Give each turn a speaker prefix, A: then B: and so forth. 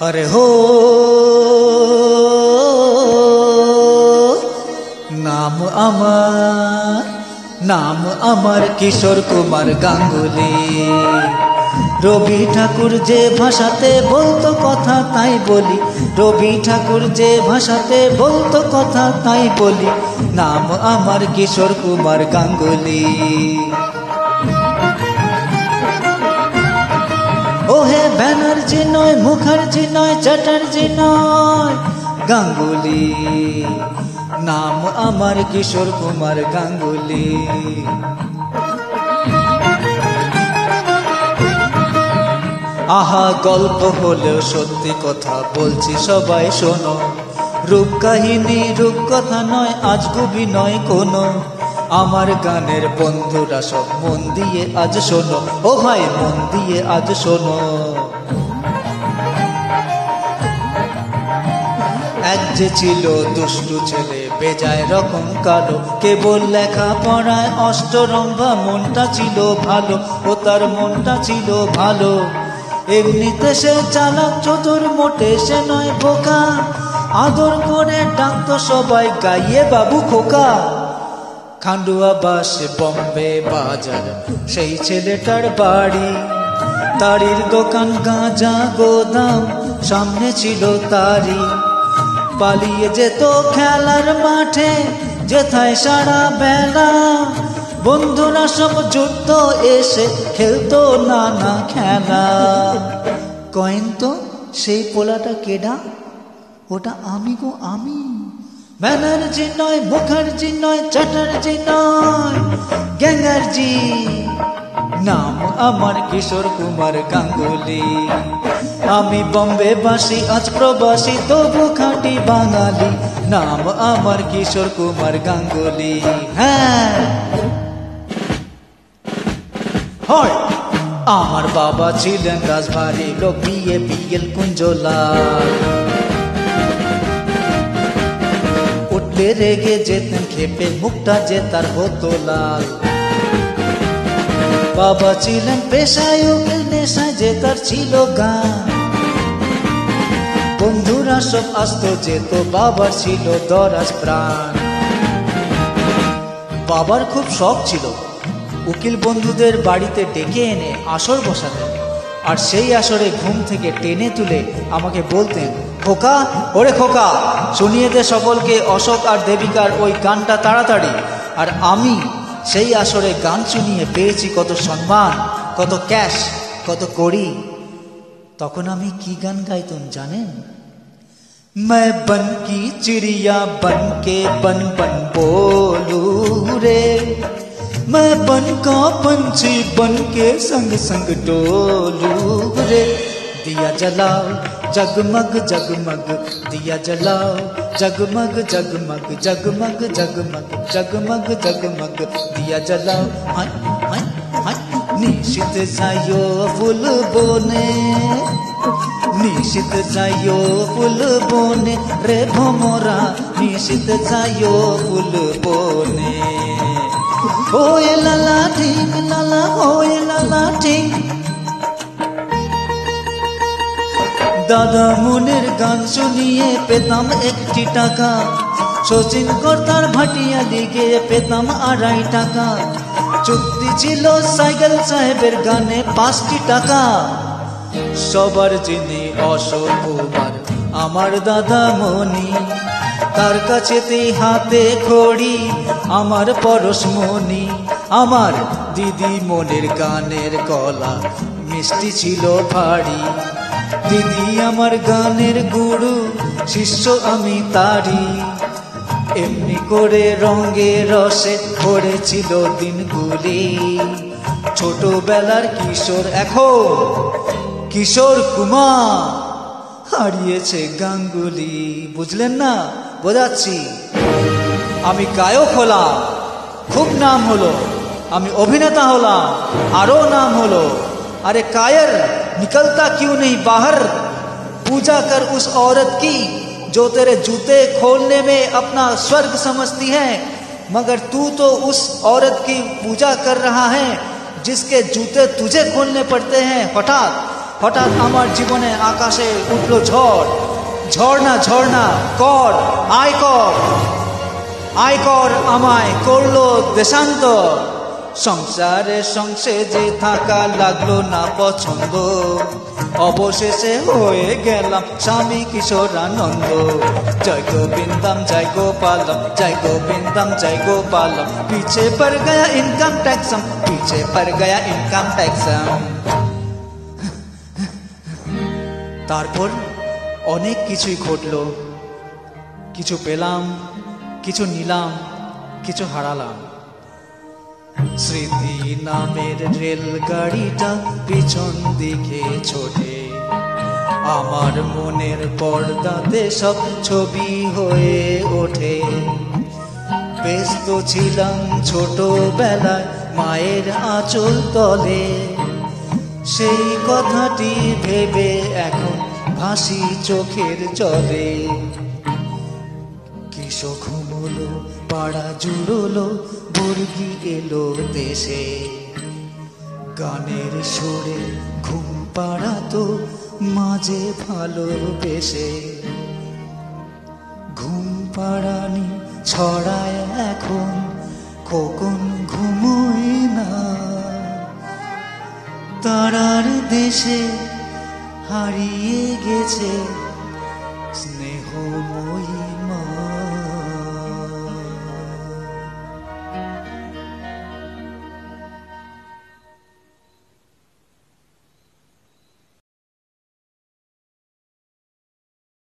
A: अरे हो नाम अमर किशोर कुमार गांगुली। रवि ठाकुर जे भाषाते बोलतो कथा ताई बोली, रवि ठाकुर जे भाषाते बोलतो कथा ताई बोली, नाम अमर किशोर कुमार गांगुली। ओहे बैनर्जी नय मुखार्जी नय चैटार्जी नय गांगुली, नाम अमर किशोर कुमार गांगुली। आहा गल्प होलेও सत्यि कथा बोलছি সবাই শোনো, রূপ কাহিনী রূপকথা নয় আজগুবি নয় কোনো, আমার গানের বন্ধুরা সব মন দিয়ে আজ শোনো, ও ভাই মন দিয়ে আজ শোনো। এক যে ছিল দুষ্টু ছেলে বেজায় রকম কালো, কেবল লেখা পড়ায় অষ্টরম্ভা, মনটা ছিল ভালো, ও তার মনটা ছিল ভালো। এমনিতে সে চালাক চতুর, মোটে সে নয় বোকা, আদর করে ডাকতো সবাই গাইয়ে বাবু খোকা। খান্ডুয়া বাসে বম্বে বাজার সেই ছেলেটার বাড়ি, তারির দোকান গাঁজা গোদাম সামনে ছিল তারি। পালিয়ে যেত খেলার মাঠে যেথায় সারা বেলা, বন্ধুরা সব জুটত এসে খেলতো নানা খেলা। কয়েন তো সেই পোলাটা কেডা, ওটা আমি গো আমি। ব্যানার্জি নয় মুখার্জি নয় চ্যাটার্জি নয় গ্যাঙ্গার্জি, নাম আমার কিশোর কুমার গাঙ্গুলি। আমি বম্বে বাসী আজ প্রবাসী তবু খাঁটি বাঙালি, নাম আমার কিশোর কুমার গাঙ্গুলি। হ্যাঁ হয় আমার বাবা ছিলেন রাজবাড়ি লোক, বিয়ে বিএল কুঞ্জলাল। উঠলে রেগে যেতেন খেপে, মুখটা যে তার হতো লাল। বাবা ছিলেন পেশায় উকিল, নেশায় যে তার ছিল গান। বন্ধুরা সব আসতো যেত, বাবার ছিল দরাজ প্রাণ। বাবার খুব শখ ছিল উকিল বন্ধুদের বাড়িতে ডেকে এনে আসর বসাতেন, আর সেই আসরে ঘুম থেকে টেনে তুলে আমাকে বলতেন, খোকা ওরে খোকা শুনিয়ে দে সকলকে অশোক আর দেবিকার ওই গানটা তাড়াতাড়ি। আর আমি সেই আসরে গান শুনিয়ে পেয়েছি কত সম্মান, কত ক্যাশ, কত কড়ি। তখন আমি কি গান গাইতাম জানেন? मैं बन की चिड़िया बन के बन बन बोलू रे, मैं बन का पंछी बन के संग संग डोलू रे। दिया जलाओ जगमग जगमग, दिया जलाओ जगमग जगमग, जगमग जगमग जगमग जगमग दिया जलाओ। हाय हाय हाय निशित जायो फूल बोने, निशित जायो फूल बोने रे भोमरा, निशित जायो फूल बोने। ओए लाला ठीक लाला, ओए लाला ठीक। দাদা মনের গান শুনিয়ে পেতাম 1 টাকা, শচীন কর্তার ভাটিয়া দিকে পেতাম 2.5 টাকা। চুক্তি ছিল সাইকেল সাহেবের গানে 5 টাকা। সবার যিনি অশোক কুমার আমার দাদা মনি, তার কাছেতে হাতে খড়ি আমার পরশমণি। আমার দিদি মনের গানের গলা মিষ্টি ছিল ভারী, দিদি আমার গানের গুরু, শিষ্য আমি তারি। এমনি করে রঙে রসে ভরেছিল দিনগুলি, ছোটবেলার কিশোর এখন কিশোর কুমার হারিয়েছে গাঙ্গুলি। বুঝলেন না? বোঝাচ্ছি। আমি গায়ক হলাম, খুব নাম হলো, আমি অভিনেতা হলাম, আরো নাম হলো। अरे कायर निकलता क्यों नहीं बाहर, पूजा कर उस औरत की जो तेरे जूते खोलने में अपना स्वर्ग समझती है, मगर तू तो उस औरत की पूजा कर रहा है जिसके जूते तुझे खोलने पड़ते हैं हठात। হঠাৎ আমার জীবনে আকাশে উঠল ঝড়। ঝর্ণা ঝর্ণা কর, আয় কর, আয় কর, আমায় করলো দেশান্তর। সংসারে সংসেজে থাকা লাগলো না পছন্দ, অবশেষে হয়ে গেলাম স্বামী কিশোরানন্দ। জয় গোবিন্দম জয় গোপালম, জয় গোবিন্দম জয় গোপালম, পিছে পড় গয়া ইনকাম ট্যাক্সম, পিছে পড় গয়া ইনকাম ট্যাক্সম। তারপর অনেক কিছুই ঘটলো, কিছু পেলাম, কিছু নিলাম, কিছু হারালাম। স্মৃতি নামের রেলগাড়িটা পিছন দিকে ছোটে, আমার মনের পর্দাতে সব ছবি হয়ে ওঠে। ব্যস্ত ছিলাম ছোটবেলায় মায়ের আঁচল তলে, সেই কথাটি ভেবে এখন ভাসি চোখের জলে। কিশো ঘুমলো, পাড়া জুড়লো, বর্গি এলো দেশে, গানের সুরে ঘুম পাড়াতো মাঝে ভালোবেসে। ঘুম পাড়ানি ছড়ায় এখন, খোকন ঘুমোয় না, তারার দেশে হারিয়ে গেছে